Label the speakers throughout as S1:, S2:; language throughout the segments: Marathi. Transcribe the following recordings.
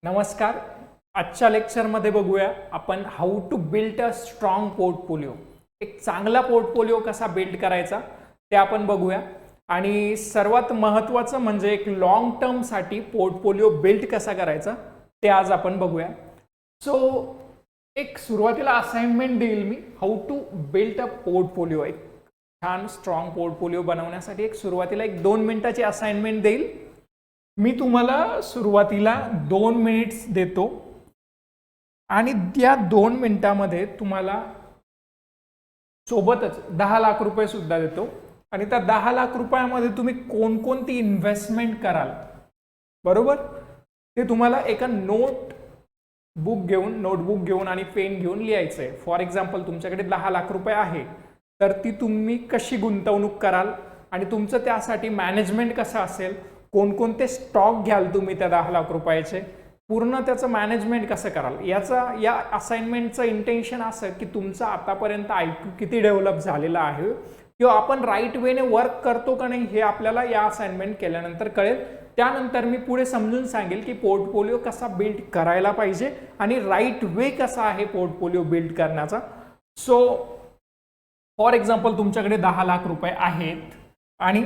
S1: नमस्कार. आजच्या लेक्चरमध्ये बघूया आपण how to build a strong portfolio. एक चांगला पोर्टफोलिओ कसा बिल्ड करायचा ते आपण बघूया. आणि सर्वात महत्त्वाचं म्हणजे एक लॉंग टर्मसाठी पोर्टफोलिओ बिल्ड कसा करायचा ते आज आपण बघूया. सो एक सुरुवातीला असाइनमेंट देईल मी, how to build a portfolio. एक छान स्ट्रॉंग पोर्टफोलिओ बनवण्यासाठी एक सुरुवातीला 2 मिनिटाची असाइनमेंट देईल. मी तुम्हाला सुरुवातीला 2 मिनिट्स देतो आणि त्या 2 मिनिटामध्ये तुम्हाला सोबतच 10 लाख रुपये सुद्धा देतो. आणि त्या 10 लाख रुपयामध्ये तुम्ही कोणकोणती इन्व्हेस्टमेंट कराल, बरोबर, ते तुम्हाला एका नोटबुक घेऊन आणि पेन घेऊन लिहायचं आहे. फॉर एक्झाम्पल तुमच्याकडे 10 लाख रुपये आहे, तर ती तुम्ही कशी गुंतवणूक कराल आणि तुमचं त्यासाठी मॅनेजमेंट कसं असेल, कोणकोणते स्टॉक घ्याल तुम्ही त्या 10 लाख रुपयाचे, पूर्ण त्याचं मॅनेजमेंट कसं कराल. या असाइनमेंटचं इंटेन्शन असं की तुमचं आतापर्यंत IQ किती डेव्हलप झालेला आहे किंवा आपण राईट वेने वर्क करतो का नाही हे आपल्याला या असाइनमेंट केल्यानंतर कळेल. त्यानंतर मी पुढे समजून सांगेल की पोर्टफोलिओ कसा बिल्ड करायला पाहिजे आणि राईट वे कसा आहे पोर्टफोलिओ बिल्ड करण्याचा. सो फॉर एक्झाम्पल तुमच्याकडे 10 लाख रुपये आहेत आणि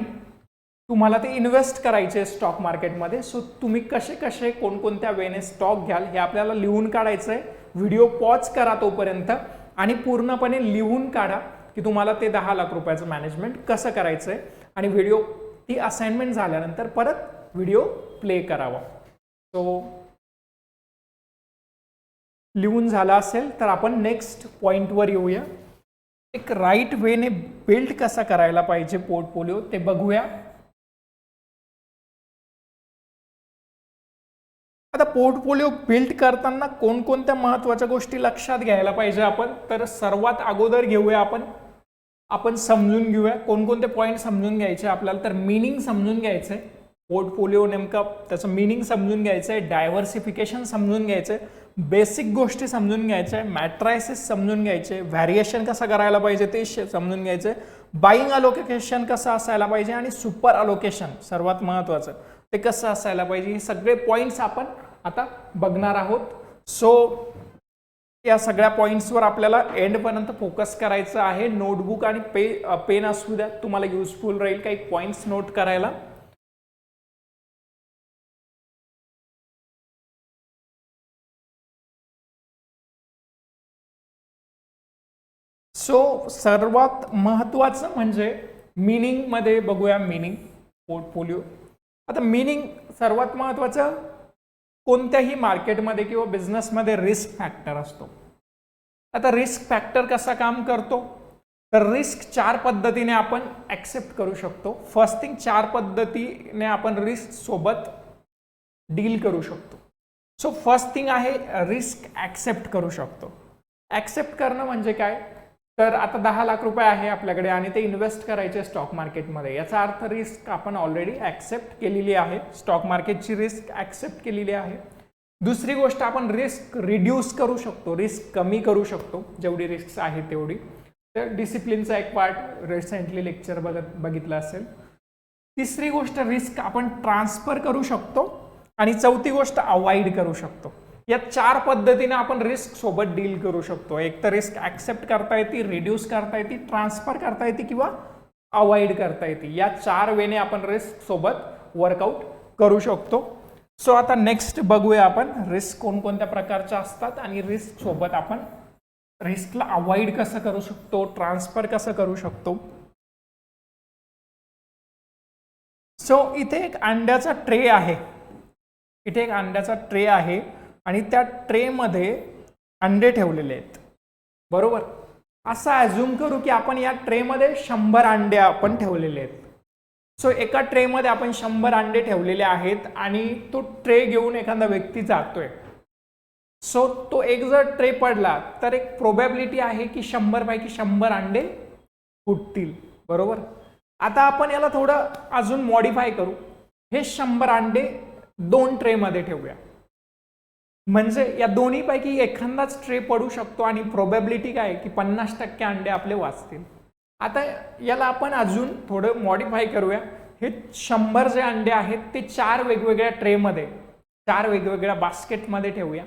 S1: तुम्हाला ते इन्व्हेस्ट करायचे स्टॉक मार्केटमध्ये. सो तुम्ही कसे कोणकोणत्या वेने स्टॉक घ्याल हे आपल्याला लिहून काढायचं आहे. व्हिडिओ पॉज करा तोपर्यंत आणि पूर्णपणे लिहून काढा की तुम्हाला ते 10 लाख रुपयाचं मॅनेजमेंट कसं करायचं आहे. आणि व्हिडिओ ती असाइनमेंट झाल्यानंतर परत व्हिडिओ प्ले करावा. सो लिहून झाला असेल तर आपण नेक्स्ट पॉइंटवर येऊया. एक राईट वेने बिल्ड कसा करायला पाहिजे पोर्टफोलिओ ते बघूया. आता पोर्टफोलिओ बिल्ड करताना कोणकोणत्या महत्त्वाच्या गोष्टी लक्षात घ्यायला पाहिजे आपण, तर सर्वात अगोदर घेऊया आपण समजून घेऊया कोणकोणते पॉईंट समजून घ्यायचे आपल्याला. तर मीनिंग समजून घ्यायचं आहे, पोर्टफोलिओ नेमका त्याचं मीनिंग समजून घ्यायचं आहे, डायव्हर्सिफिकेशन समजून घ्यायचं आहे, बेसिक गोष्टी समजून घ्यायच्या आहे, मॅट्रायसिस समजून घ्यायचे, व्हॅरिएशन कसं करायला पाहिजे ते समजून घ्यायचं आहे, बाईंग अलोकेशन कसं असायला पाहिजे आणि सुपर अलोकेशन सर्वात महत्त्वाचं ते कसं असायला पाहिजे. हे सगळे पॉईंट्स आपण आता बघणार आहोत. सो या सगळ्या पॉईंट्सवर आपल्याला एंडपर्यंत फोकस करायचं आहे. नोटबुक आणि पेन असू द्या, तुम्हाला युजफुल राहील काही पॉईंट्स नोट करायला. सो सर्वात महत्त्वाचं म्हणजे मीनिंग मध्ये बघूया. Meaning portfolio. आता मीनिंग सर्वात महत्त्वाचं, कोणत्याही मार्केटमध्ये किंवा बिझनेसमध्ये रिस्क फॅक्टर असतो. आता रिस्क फॅक्टर कसा काम करतो, तर रिस्क 4 पद्धतीने आपण ॲक्सेप्ट करू शकतो. फर्स्ट थिंग, 4 पद्धतीने आपण रिस्क सोबत डील करू शकतो. सो फर्स्ट थिंग आहे रिस्क ॲक्सेप्ट करू शकतो. ॲक्सेप्ट करणं म्हणजे काय, तर आता 10 लाख रुपये आहे आपल्याकडे आणि ते इन्व्हेस्ट करायचे स्टॉक मार्केटमध्ये. याचा अर्थ रिस्क आपण ऑलरेडी ॲक्सेप्ट केलेली आहे, स्टॉक मार्केटची रिस्क ॲक्सेप्ट केलेली आहे. दुसरी गोष्ट, आपण रिस्क रिड्यूस करू शकतो, रिस्क कमी करू शकतो, जेवढी रिस्क आहे तेवढी. तर डिसिप्लिनचा एक पार्ट रिसेंटली लेक्चर बघितलं असेल. तिसरी गोष्ट, रिस्क आपण ट्रान्सफर करू शकतो आणि चौथी गोष्ट अवॉइड करू शकतो. या 4 पद्धतीने आपण रिस्क सोबत डील करू शकतो. एक तर रिस्क ॲक्सेप्ट करता येते, रिड्यूस करता येते, ट्रान्सफर करता येते किंवा अवॉइड करता येते. या 4 वेने आपण रिस्क सोबत वर्कआउट करू शकतो. सो आता नेक्स्ट बघूया आपण रिस्क कोणकोणत्या प्रकारच्या असतात आणि रिस्क सोबत आपण रिस्कला अवॉइड कसं करू शकतो, ट्रान्सफर कसं करू शकतो. सो इथे एक अंड्याचा ट्रे आहे, इथे एक अंड्याचा ट्रे आहे आणि त्या ट्रेमध्ये अंडे ठेवलेले आहेत, बरोबर. असं ॲझ्युम करू की आपण या ट्रेमध्ये 100 अंडे आपण ठेवलेले आहेत. सो एका ट्रेमध्ये आपण 100 अंडे ठेवलेले आहेत आणि तो ट्रे घेऊन एखादा व्यक्ती जातोय. सो तो एक जर ट्रे पडला तर एक प्रोबॅबिलिटी आहे की 100 पैकी 100 अंडे फुटतील, बरोबर. आता आपण याला थोडं अजून मॉडिफाय करू. हे 100 अंडे 2 ट्रेमध्ये ठेवूया, म्हणजे या दोन्हीपैकी एखादाच ट्रे पडू शकतो आणि प्रोबॅबिलिटी काय की 50% अंडे आपले वाचतील. आता याला आपण अजून थोडं मॉडिफाय करूया. हे 100 जे अंडे आहेत ते 4 वेगवेगळ्या ट्रेमध्ये 4 वेगवेगळ्या बास्केटमध्ये ठेवूया.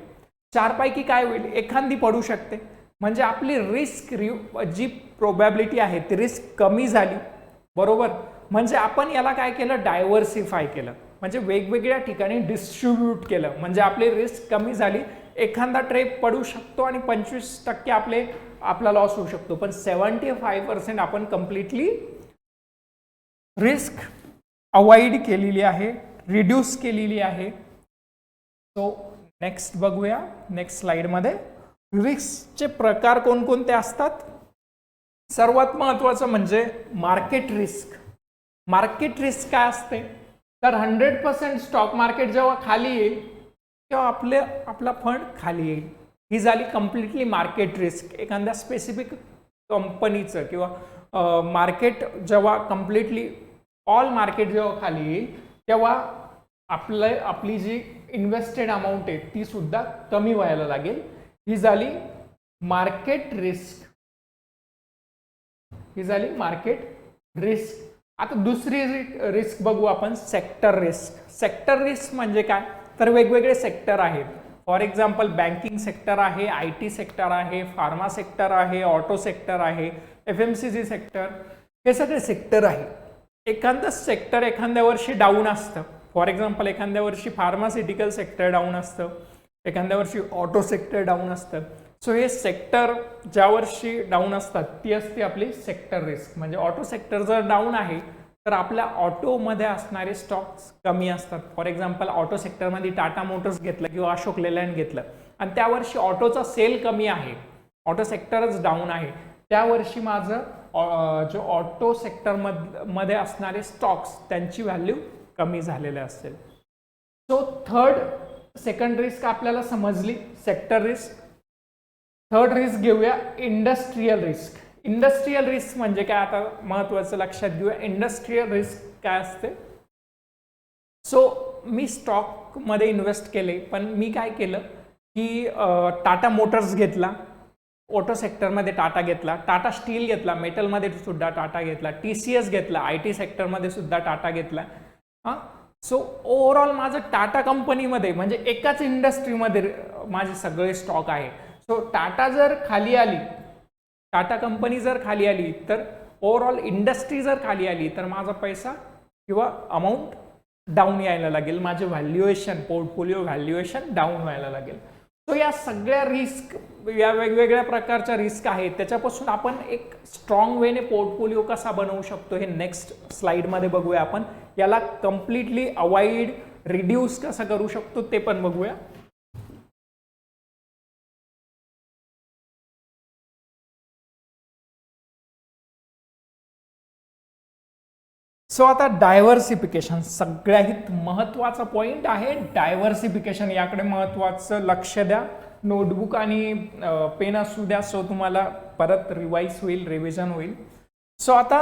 S1: 4 पैकी काय होईल, एखादी पडू शकते, म्हणजे आपली रिस्क जी प्रोबॅबिलिटी आहे ती रिस्क कमी झाली, बरोबर. म्हणजे आपण याला काय केलं, डायव्हर्सिफाय केलं, म्हणजे वेगवेगळ्या ठिकाणी डिस्ट्रीब्यूट केलं, म्हणजे आपली रिस्क कमी झाली. एखादा ट्रेड पडू शकतो आणि 25% आपला लॉस होऊ शकतो, पण 75% आपण कम्प्लिटली रिस्क अवॉइड केलेली आहे, रिड्यूस केलेली आहे. सो नेक्स्ट बघूया, नेक्स्ट स्लाइडमध्ये रिस्कचे प्रकार कोणकोणते असतात. सर्वात महत्त्वाचं म्हणजे मार्केट रिस्क. मार्केट रिस्क काय असते, तर 100% स्टॉक मार्केट जेव्हा खाली येईल तेव्हा आपला फंड खाली येईल. ही झाली कम्प्लिटली मार्केट रिस्क. एखाद्या स्पेसिफिक कंपनीचं किंवा मार्केट जेव्हा कम्प्लिटली ऑल मार्केट जेव्हा खाली येईल तेव्हा आपली जी इन्व्हेस्टेड अमाऊंट आहे ती सुद्धा कमी व्हायला लागेल. ही झाली मार्केट रिस्क, ही झाली मार्केट रिस्क. आता दुसरी रिस्क बघू आपण, सेक्टर रिस्क. सेक्टर रिस्क म्हणजे काय, तर वेगवेगळे सेक्टर आहेत. फॉर एक्झाम्पल बँकिंग सेक्टर आहे, IT सेक्टर आहे, फार्मा सेक्टर आहे, ऑटो सेक्टर आहे, FMCG सेक्टर, हे सगळे सेक्टर आहे. एखादं सेक्टर एखाद्या वर्षी डाऊन असतं. फॉर एक्झाम्पल एखाद्या वर्षी फार्मास्युटिकल सेक्टर डाऊन असतं, एखाद्या वर्षी ऑटो सेक्टर डाऊन असतं. सो हे सेक्टर ज्या वर्षी डाऊन असतात ती असते आपली सेक्टर रिस्क. म्हणजे ऑटो सेक्टर जर डाऊन आहे तर आपल्या ऑटोमध्ये असणारे स्टॉक्स कमी असतात. फॉर एक्झाम्पल ऑटो सेक्टरमध्ये टाटा मोटर्स घेतलं किंवा अशोक लेलँड घेतलं आणि त्या वर्षी ऑटोचा सेल कमी आहे, ऑटो सेक्टरच डाऊन आहे, त्या वर्षी माझं जो ऑटो सेक्टरमध्ये असणारे स्टॉक्स त्यांची व्हॅल्यू कमी झालेले असेल. सो सेकंड रिस्क आपल्याला समजली, सेक्टर रिस्क. थर्ड रिस्क घेऊया, इंडस्ट्रियल रिस्क. इंडस्ट्रियल रिस्क म्हणजे काय, आता महत्वाचं लक्षात घेऊया. इंडस्ट्रियल रिस्क काय असते. सो मी स्टॉकमध्ये इन्व्हेस्ट केले, पण मी काय केलं की टाटा मोटर्स घेतला, ऑटो सेक्टरमध्ये टाटा घेतला, टाटा स्टील घेतला, मेटलमध्ये सुद्धा टाटा घेतला, TCS घेतला, IT सेक्टरमध्ये सुद्धा टाटा घेतला. सो ओव्हरऑल माझं टाटा कंपनीमध्ये म्हणजे एकाच इंडस्ट्रीमध्ये माझे सगळे स्टॉक आहे. सो टाटा जर खाली आली, टाटा कंपनी जर खाली आली तर ओव्हरऑल इंडस्ट्री जर खाली आली तर माझा पैसा किंवा अमाऊंट डाऊन यायला लागेल, माझे व्हॅल्युएशन, पोर्टफोलिओ व्हॅल्युएशन डाऊन व्हायला लागेल. सो या सगळ्या रिस्क, या वेगवेगळ्या प्रकारच्या रिस्क आहेत, त्याच्यापासून आपण एक स्ट्रॉंग वेने पोर्टफोलिओ कसा बनवू शकतो हे नेक्स्ट स्लाइडमध्ये बघूया आपण. याला कम्प्लिटली अवॉइड, रिड्यूस कसं करू शकतो ते पण बघूया. सो आता डायव्हर्सिफिकेशन सगळ्यात महत्त्वाचा पॉईंट आहे. डायव्हर्सिफिकेशन, याकडे महत्त्वाचं लक्ष द्या. नोटबुक आणि पेन असू द्या, सो तुम्हाला परत रिवाईज होईल, रिव्हिजन होईल. सो आता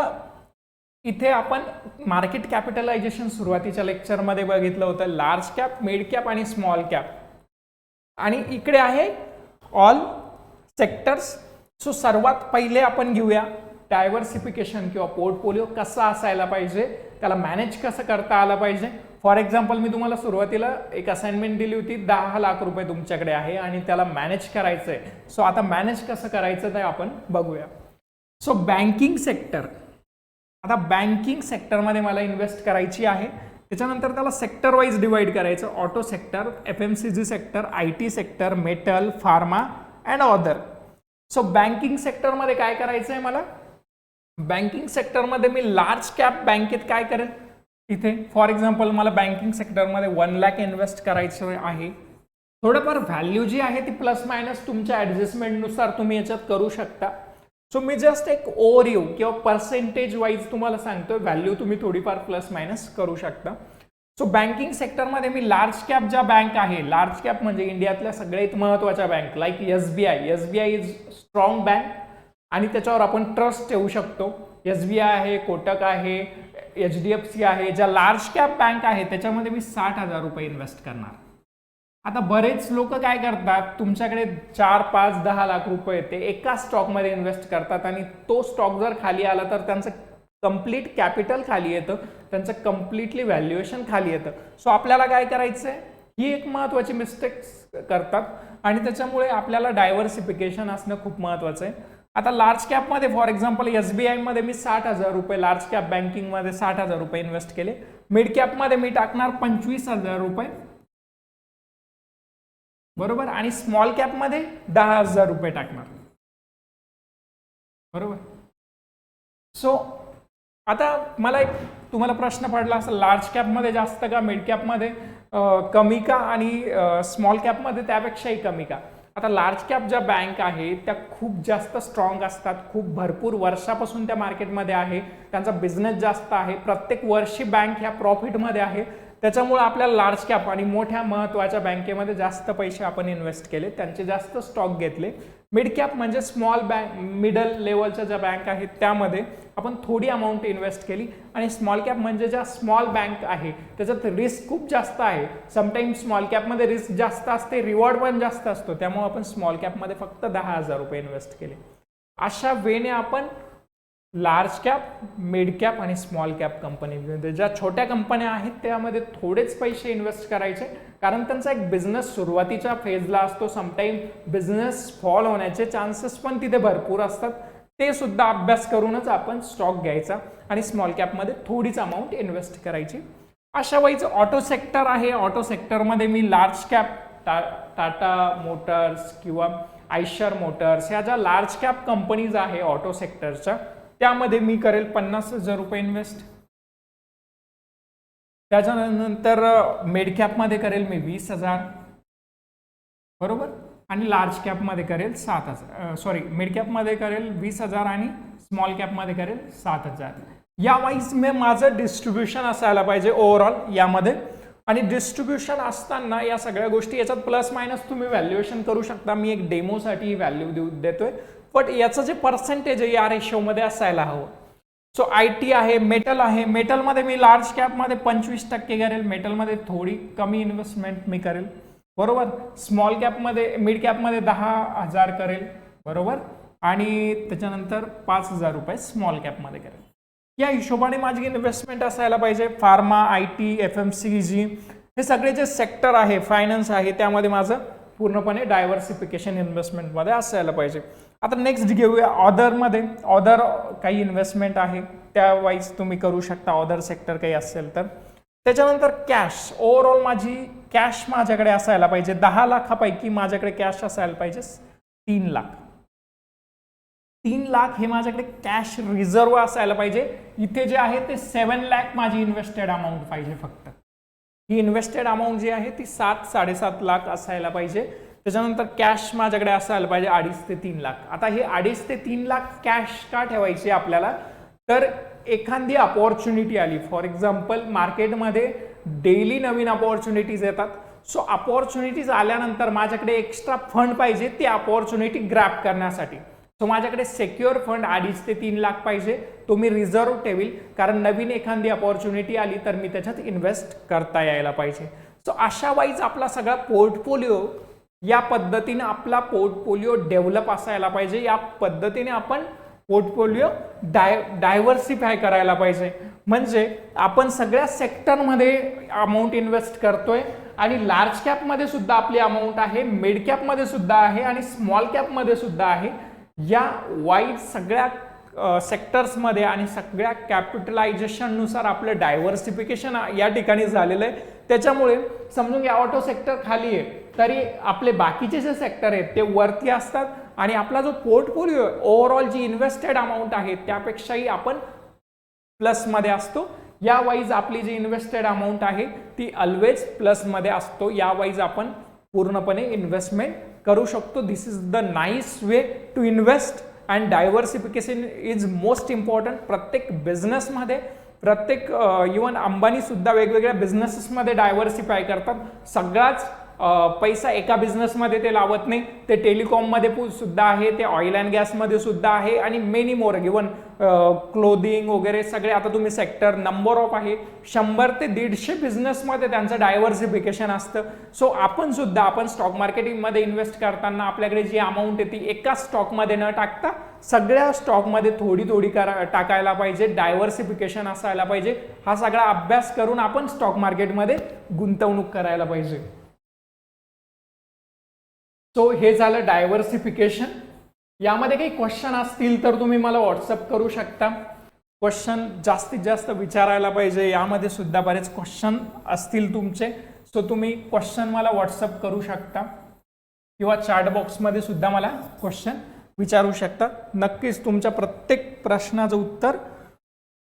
S1: इथे आपण मार्केट कॅपिटलायझेशन सुरुवातीच्या लेक्चरमध्ये बघितलं होतं, लार्ज कॅप, मिड कॅप आणि स्मॉल कॅप, आणि इकडे आहे ऑल सेक्टर्स. सो सर्वात पहिले आपण घेऊया डायव्हर्सिफिकेशन किंवा पोर्टफोलिओ कसा असायला पाहिजे, त्याला मॅनेज कसं करता आलं पाहिजे. फॉर एक्झाम्पल मी तुम्हाला सुरुवातीला एक असाइनमेंट दिली होती, 10 लाख रुपये तुमच्याकडे आहे आणि त्याला मॅनेज करायचं आहे. सो आता मॅनेज कसं करायचं ते आपण बघूया. सो बँकिंग सेक्टर, आता बँकिंग सेक्टरमध्ये मला इन्व्हेस्ट करायची आहे, त्याच्यानंतर त्याला सेक्टर वाईज डिवाइड करायचं. Auto sector, FMCG sector, IT sector, metal, pharma and other. So banking सेक्टरमध्ये काय करायचं आहे मला, बँकिंग सेक्टरमध्ये मी लार्ज कॅप बँकेत काय करेल, इथे फॉर एक्झाम्पल मला बँकिंग सेक्टरमध्ये 1 लाख इन्व्हेस्ट करायचं आहे. थोडंफार व्हॅल्यू जी आहे ती प्लस मायनस तुमच्या ॲडजस्टमेंटनुसार तुम्ही याच्यात करू शकता. सो मी जस्ट एक ओव्हरव्ह्यू किंवा पर्सेंटेज वाईज तुम्हाला सांगतोय, व्हॅल्यू तुम्ही थोडीफार प्लस मायनस करू शकता. सो बँकिंग सेक्टरमध्ये मी लार्ज कॅप ज्या बँक आहे, लार्ज कॅप म्हणजे इंडियातल्या सगळ्यात महत्त्वाच्या bank like SBI is strong bank आणि त्याच्यावर आपण ट्रस्ट ठेवू शकतो. SBI आहे, कोटक आहे, HDFC आहे, ज्या लार्ज कॅप बँक आहे त्याच्यामध्ये मी 60,000 रुपये इन्व्हेस्ट करणार. आता बरेच लोक काय करतात, तुमच्याकडे 4, 5, 10 लाख रुपये ते एका स्टॉकमध्ये इन्व्हेस्ट करतात आणि तो स्टॉक जर खाली आला तर त्यांचं कंप्लीट कॅपिटल खाली येतं, त्यांचं कम्प्लिटली व्हॅल्युएशन खाली येतं. सो आपल्याला काय करायचं आहे, ही एक महत्त्वाची मिस्टेक्स करतात आणि त्याच्यामुळे आपल्याला डायव्हर्सिफिकेशन असणं खूप महत्त्वाचं आहे. आता लार्ज कॅपमध्ये फॉर एक्झाम्पल SBI मध्ये मी 60,000 रुपये लार्ज कॅप बँकिंगमध्ये 60,000 रुपये इन्व्हेस्ट केले. मिड कॅपमध्ये मी टाकणार 25,000 रुपये, बरोबर, आणि स्मॉल कॅपमध्ये 10,000 रुपये टाकणार, बरोबर. सो आता मला एक तुम्हाला प्रश्न पडला असेल, लार्ज कॅपमध्ये जास्त का, मिड कॅपमध्ये कमी का, आणि स्मॉल कॅपमध्ये त्यापेक्षाही कमी का? आता लार्ज कॅप ज्या बँक आहे त्या खूप जास्त स्ट्रॉंग असतात, खूप भरपूर वर्षापासून त्या मार्केटमध्ये आहे, त्यांचा बिझनेस जास्त आहे, प्रत्येक वर्षी बँक ह्या प्रॉफिटमध्ये आहे. त्याच्यामुळे आपल्याला लार्ज कॅप आणि मोठ्या महत्त्वाच्या बँकेमध्ये जास्त पैसे आपण इन्व्हेस्ट केले, त्यांचे जास्त स्टॉक घेतले. मिड कॅप म्हणजे स्मॉल बँक, मिडल लेवलच्या ज्या बँक आहेत त्यामध्ये आपण थोडी अमाऊंट इन्व्हेस्ट केली. आणि स्मॉल कॅप म्हणजे ज्या स्मॉल बँक आहे त्याच्यात रिस्क खूप जास्त आहे. समटाईम्स स्मॉल कॅपमध्ये रिस्क जास्त असते, रिवॉर्ड पण जास्त असतो, त्यामुळे आपण स्मॉल कॅपमध्ये फक्त 10,000 रुपये इन्व्हेस्ट केले. अशा वेने आपण लार्ज कॅप, मिड कॅप आणि स्मॉल कॅप कंपनी, ज्या छोट्या कंपन्या आहेत त्यामध्ये थोडेच पैसे इन्व्हेस्ट करायचे, कारण त्यांचा एक बिझनेस सुरुवातीच्या फेजला असतो. समटाईम बिझनेस फॉल होण्याचे चान्सेस पण तिथे भरपूर असतात, ते सुद्धा अभ्यास करूनच आपण स्टॉक घ्यायचा आणि स्मॉल कॅपमध्ये थोडीच अमाऊंट इन्व्हेस्ट करायची. अशा वेळीच ऑटो सेक्टर आहे. ऑटो सेक्टरमध्ये मी लार्ज कॅप टाटा मोटर्स किंवा आयशर मोटर्स ह्या ज्या लार्ज कॅप कंपनीज आहे ऑटो सेक्टरच्या, त्यामध्ये मी करेल 50,000 रुपये इन्व्हेस्ट. त्याच्यानंतर मिड कॅपमध्ये करेल मी 20,000, बरोबर, आणि लार्ज कॅपमध्ये करेल 7,000, मिड कॅपमध्ये करेल 20,000 आणि स्मॉल कॅपमध्ये करेल 7,000. या वाईज मी माझं डिस्ट्रीब्युशन असायला पाहिजे ओव्हरऑल यामध्ये. आणि डिस्ट्रीब्युशन असताना या सगळ्या गोष्टी याच्यात प्लस मायनस तुम्ही व्हॅल्युएशन करू शकता. मी एक डेमोसाठी ही व्हॅल्यू देतोय, बट याचं जे पर्सेंटेज आहे या रेशोमध्ये असायला हवं. सो IT आहे, मेटल आहे. मेटलमध्ये मी लार्ज कॅपमध्ये 25% करेल, मेटलमध्ये थोडी कमी इन्व्हेस्टमेंट मी करेल, बरोबर. स्मॉल कॅपमध्ये, मिड कॅपमध्ये 10,000 करेल, बरोबर, आणि त्याच्यानंतर 5,000 रुपये स्मॉल कॅपमध्ये करेल. या हिशोबाने माझी इन्व्हेस्टमेंट असायला पाहिजे. फार्मा, IT, FMCG हे सगळे जे सेक्टर आहे, फायनान्स आहे, त्यामध्ये माझं पूर्णपणे डायव्हर्सिफिकेशन इन्व्हेस्टमेंटमध्ये असायला पाहिजे. आता नेक्स्ट घेऊया ऑदरमध्ये. ऑदर काही इन्व्हेस्टमेंट आहे त्या वाईज तुम्ही करू शकता, ऑदर सेक्टर काही असेल तर. त्याच्यानंतर कॅश. ओव्हरऑल माझी कॅश माझ्याकडे असायला पाहिजे 10 लाखापैकी माझ्याकडे कॅश असायला पाहिजे 3 लाख. 3 लाख हे माझ्याकडे कॅश रिझर्व असायला पाहिजे. इथे जे आहे ते 7 लाख माझी इन्व्हेस्टेड अमाऊंट पाहिजे फक्त. ही इन्व्हेस्टेड अमाऊंट जी आहे ती 7-7.5 लाख असायला पाहिजे. त्याच्यानंतर कॅश माझ्याकडे असायला पाहिजे 2.5 ते 3 लाख. आता हे 2.5 ते 3 लाख कॅश का ठेवायची आपल्याला, तर एखादी अपॉर्च्युनिटी आली, फॉर एक्झाम्पल मार्केटमध्ये डेली नवीन अपॉर्च्युनिटीज येतात. सो अपॉर्च्युनिटीज आल्यानंतर माझ्याकडे एक्स्ट्रा फंड पाहिजे ती अपॉर्च्युनिटी ग्रॅब करण्यासाठी. सो माझ्याकडे सेक्युअर फंड 2.5 ते 3 लाख पाहिजे, तो मी रिझर्व ठेवील, कारण नवीन एखादी अपॉर्च्युनिटी आली तर मी त्याच्यात इन्व्हेस्ट करता यायला पाहिजे. सो अशा वाईज आपला सगळा पोर्टफोलिओ, या पद्धतीने आपला पोर्टफोलिओ डेव्हलप असायला पाहिजे. या पद्धतीने आपण पोर्टफोलिओ डायव्हर्सिफाय करायला पाहिजे. म्हणजे आपण सगळ्या सेक्टरमध्ये अमाऊंट इन्व्हेस्ट करतोय आणि लार्ज कॅपमध्ये सुद्धा आपली अमाऊंट आहे, मिड कॅपमध्ये सुद्धा आहे आणि स्मॉल कॅपमध्ये सुद्धा आहे. या वाईज सगळ्या सेक्टर्समध्ये आणि सगळ्या कॅपिटलायझेशननुसार आपलं डायव्हर्सिफिकेशन या ठिकाणी झालेलं आहे. त्याच्यामुळे समजून घ्या ऑटो सेक्टर खाली आहे तरी आपले बाकीचे जे सेक्टर आहेत ते वरती असतात आणि आपला जो पोर्टफोलिओ ओव्हरऑल जी इन्व्हेस्टेड अमाऊंट आहे त्यापेक्षाही आपण प्लसमध्ये असतो. या वाईज आपली जी इन्व्हेस्टेड अमाऊंट आहे ती ऑलवेज प्लसमध्ये असतो. या वाईज आपण पूर्णपणे इन्व्हेस्टमेंट करू शकतो. This is the nice way to invest and diversification is most important. प्रत्येक बिझनेसमध्ये, प्रत्येक इवन अंबानी सुद्धा वेगवेगळ्या बिझनेसेसमध्ये डायव्हर्सिफाय करतात. सगळाच पैसा एका बिझनेसमध्ये ते लावत नाही. ते टेलिकॉममध्ये सुद्धा आहे, ते ऑइल अँड गॅसमध्ये सुद्धा आहे आणि मेनी मोर, इवन क्लोदिंग वगैरे सगळे. आता तुम्ही सेक्टर नंबर ऑफ आहे 100 ते 150 बिझनेसमध्ये त्यांचं डायव्हर्सिफिकेशन असतं. सो आपण सुद्धा आपण स्टॉक मार्केटिंगमध्ये इन्व्हेस्ट करताना आपल्याकडे जी अमाऊंट आहे ती एका स्टॉकमध्ये न टाकता सगळ्या स्टॉकमध्ये थोडी थोडी टाकायला पाहिजे. डायव्हर्सिफिकेशन असायला पाहिजे. हा सगळा अभ्यास करून आपण स्टॉक मार्केटमध्ये गुंतवणूक करायला पाहिजे. सो हे झालं डायव्हर्सिफिकेशन. यामध्ये काही क्वेश्चन असतील तर तुम्ही मला व्हॉट्सअप करू शकता. क्वेश्चन जास्तीत जास्त विचारायला पाहिजे, यामध्ये सुद्धा बरेच क्वेश्चन असतील तुमचे. सो तुम्ही क्वेश्चन मला व्हॉट्सअप करू शकता किंवा चॅट बॉक्समध्ये सुद्धा मला क्वेश्चन विचारू शकता. नक्कीच तुमच्या प्रत्येक प्रश्नाचं उत्तर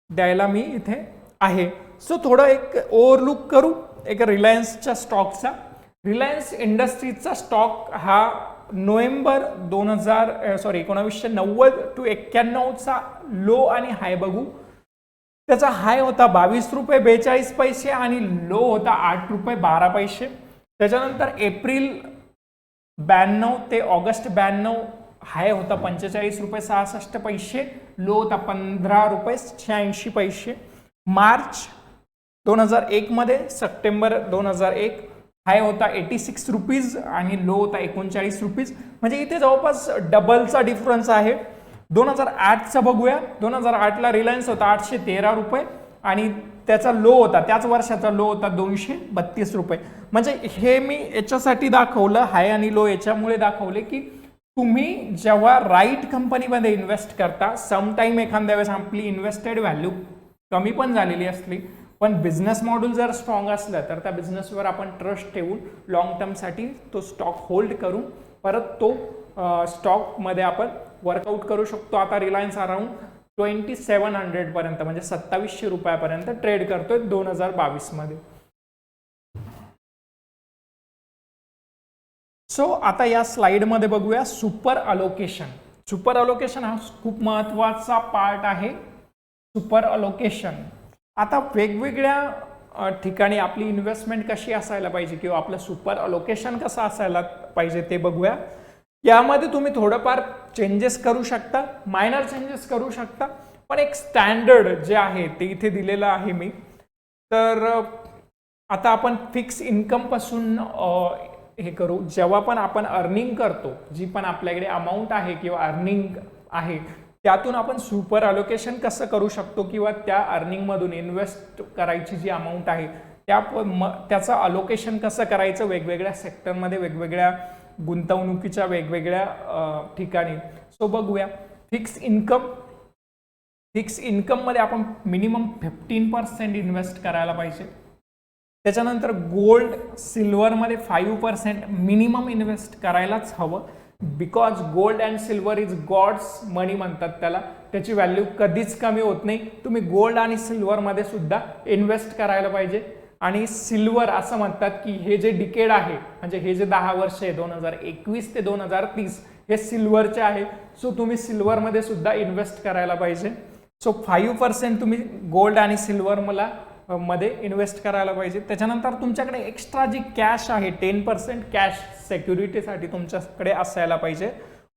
S1: द्यायला मी इथे आहे. सो थोडं एक ओव्हरलुक करू एक रिलायन्सच्या स्टॉकचा. रिलायन्स इंडस्ट्रीजचा स्टॉक हा नोव्हेंबर 1990 to 91चा लो आणि हाय बघू. त्याचा हाय होता 22 रुपये 42 पैसे आणि लो होता 8 रुपये 12 पैसे. त्याच्यानंतर एप्रिल 92 ते ऑगस्ट 92 हाय होता 45 रुपये 66 पैसे, लो होता 15 रुपये 86 पैसे. मार्च 2001 मध्ये सप्टेंबर 2001 हाय होता 86 रुपीज आणि लो होता 39 रुपीज. म्हणजे इथे जवळपास डबलचा डिफरन्स आहे. 2008चा बघूया. 2008ला रिलायन्स होता 813 रुपये आणि त्याचा लो होता, त्याच वर्षाचा लो होता 232 रुपये. म्हणजे हे मी याच्यासाठी दाखवलं, हाय आणि लो याच्यामुळे दाखवले की तुम्ही जेव्हा राईट कंपनीमध्ये इन्व्हेस्ट करता, समटाईम एखाद्या वेळेस आपली इन्व्हेस्टेड व्हॅल्यू कमी पण झालेली असली, पण बिझनेस मॉडेल जर स्ट्रॉंग असलं तर त्या बिझनेसवर आपण ट्रस्ट ठेवून लॉंग टर्मसाठी तो स्टॉक होल्ड करून परत तो स्टॉकमध्ये आपण वर्कआउट करू शकतो. आता रिलायन्स अराउंड 2700 पर्यंत म्हणजे 2700 रुपयापर्यंत ट्रेड करतोय 2022 मध्ये. सो आता या स्लाइडमध्ये बघूया सुपर अलोकेशन. सुपर अलोकेशन हा खूप महत्वाचा पार्ट आहे. सुपर अलोकेशन आता वेगवेगळ्या ठिकाणी आपली इन्व्हेस्टमेंट कशी असायला पाहिजे किंवा आपलं सुपर अलोकेशन कसं असायला पाहिजे ते बघूया. यामध्ये तुम्ही थोडंफार चेंजेस करू शकता, मायनर चेंजेस करू शकता, पण एक स्टँडर्ड जे आहे ते इथे दिलेलं आहे मी. तर आता आपण फिक्स इन्कम पासून हे करू. जेव्हा पण आपण अर्निंग करतो, जी पण आपल्याकडे अमाऊंट आहे किंवा अर्निंग आहे त्यातून आपण सुपर अलोकेशन कसं करू शकतो किंवा त्या अर्निंगमधून इन्व्हेस्ट करायची जी अमाऊंट आहे त्याचं अलोकेशन कसं करायचं वेगवेगळ्या सेक्टरमध्ये, वेगवेगळ्या गुंतवणुकीच्या वेगवेगळ्या ठिकाणी. सो बघूया. Fix income. फिक्स इन्कममध्ये आपण मिनिमम 15% इन्व्हेस्ट करायला पाहिजे. त्याच्यानंतर गोल्ड सिल्वरमध्ये 5% मिनिमम इन्व्हेस्ट करायलाच हवं. Because gold and silver is God's money म्हणतात त्याला. त्याची व्हॅल्यू कधीच कमी होत नाही. तुम्ही गोल्ड आणि सिल्वरमध्ये सुद्धा इन्व्हेस्ट करायला पाहिजे. आणि सिल्वर असं म्हणतात की हे जे डिकेड आहे म्हणजे हे जे 10 वर्ष आहे 2021 ते 2030 हे सिल्वरचे आहे. सो तुम्ही सिल्वरमध्ये सुद्धा इन्व्हेस्ट करायला पाहिजे. सो 5% तुम्ही गोल्ड आणि सिल्वर मध्ये इन्व्हेस्ट करायला पाहिजे. त्याच्यानंतर तुमच्याकडे एक्स्ट्रा जी कॅश आहे 10% कॅश सिक्युरिटीसाठी तुमच्याकडे असायला पाहिजे.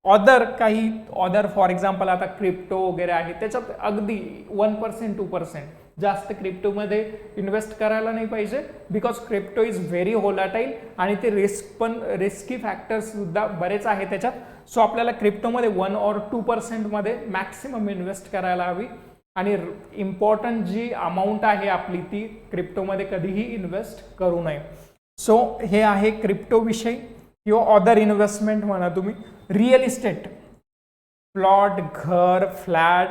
S1: ऑदर फॉर एक्झाम्पल आता क्रिप्टो वगैरे आहे त्याच्यात अगदी 1% 2% जास्त क्रिप्टोमध्ये इन्व्हेस्ट करायला नाही पाहिजे. Because crypto is very volatile आणि ते रिस्की फॅक्टर्स सुद्धा बरेच आहे त्याच्यात. सो आपल्याला क्रिप्टोमध्ये 1 or 2% मध्ये मॅक्सिमम इन्व्हेस्ट करायला हवी. आणि इम्पॉर्टंट जी अमाऊंट आहे आपली ती क्रिप्टोमध्ये कधीही इन्व्हेस्ट करू नये. सो हे आहे क्रिप्टो विषयी किंवा अदर इन्व्हेस्टमेंट म्हणा तुम्ही. रिअल इस्टेट, प्लॉट, घर, फ्लॅट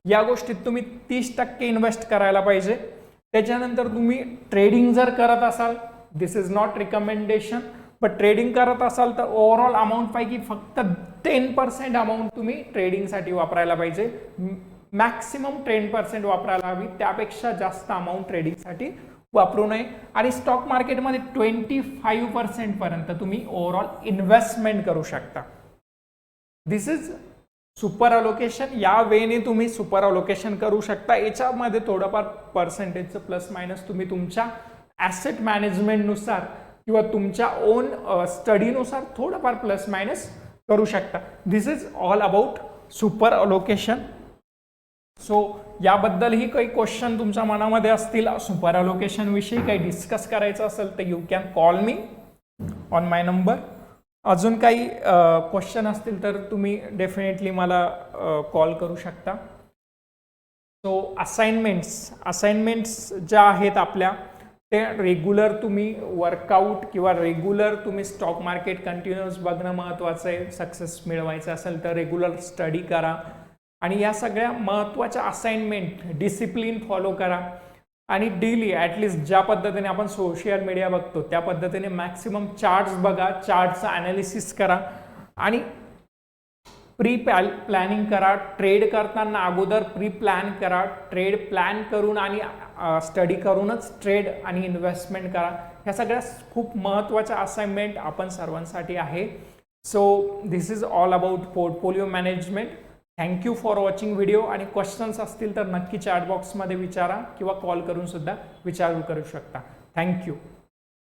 S1: या गोष्टीत तुम्ही 30% इन्व्हेस्ट करायला पाहिजे. त्याच्यानंतर तुम्ही ट्रेडिंग जर करत असाल, दिस इज नॉट रिकमेंडेशन, पण ट्रेडिंग करत असाल तर ओव्हरऑल अमाऊंट पैकी फक्त 10% अमाऊंट तुम्ही ट्रेडिंगसाठी वापरायला पाहिजे. मॅक्सिमम 10% वापरायला हवी, त्यापेक्षा जास्त अमाऊंट ट्रेडिंगसाठी वापरू नये. आणि स्टॉक मार्केटमध्ये 25% पर्यंत तुम्ही ओव्हरऑल इन्व्हेस्टमेंट करू शकता. This is super allocation. या वेने तुम्ही सुपर अलोकेशन करू शकता. याच्यामध्ये थोडंफार पर्सेंटेजचं प्लस मायनस तुम्ही तुमच्या ॲसेट मॅनेजमेंटनुसार किंवा तुमच्या ओन स्टडीनुसार थोडंफार प्लस मायनस करू शकता. This is all about super allocation. So याबद्दलही काही क्वेश्चन तुमच्या मनामध्ये असतील, सुपर अलोकेशन विषयी काही डिस्कस करायचं असेल तर you can call me on my number. अजून काही क्वेश्चन असतील तर तुम्ही डेफिनेटली मला कॉल करू शकता. सो असाइनमेंट्स ज्या आहेत आपल्या ते रेग्युलर तुम्ही वर्कआउट किंवा रेग्युलर तुम्ही स्टॉक मार्केट कंटिन्युअस बघणं महत्त्वाचं आहे. सक्सेस मिळवायचं असेल तर रेग्युलर स्टडी करा आणि या सगळ्या महत्त्वाच्या असाइनमेंट डिसिप्लिन फॉलो करा आणि डेली ॲटलिस्ट ज्या पद्धतीने आपण सोशल मीडिया बघतो त्या पद्धतीने मॅक्सिमम चार्ट्स बघा, चार्टचं ॲनालिसिस करा आणि प्री प्लॅनिंग करा. ट्रेड करताना अगोदर प्री प्लॅन करा, ट्रेड प्लॅन करून आणि स्टडी करूनच ट्रेड आणि इन्व्हेस्टमेंट करा. ह्या सगळ्या खूप महत्त्वाच्या असाइनमेंट आपण सर्वांसाठी आहे. So this is all about portfolio management. Thank you for watching video आणि क्वेश्चन्स असतील तर नक्की चॅट बॉक्समध्ये विचारा किंवा कॉल करून सुद्धा विचारू करू शकता. थँक्यू.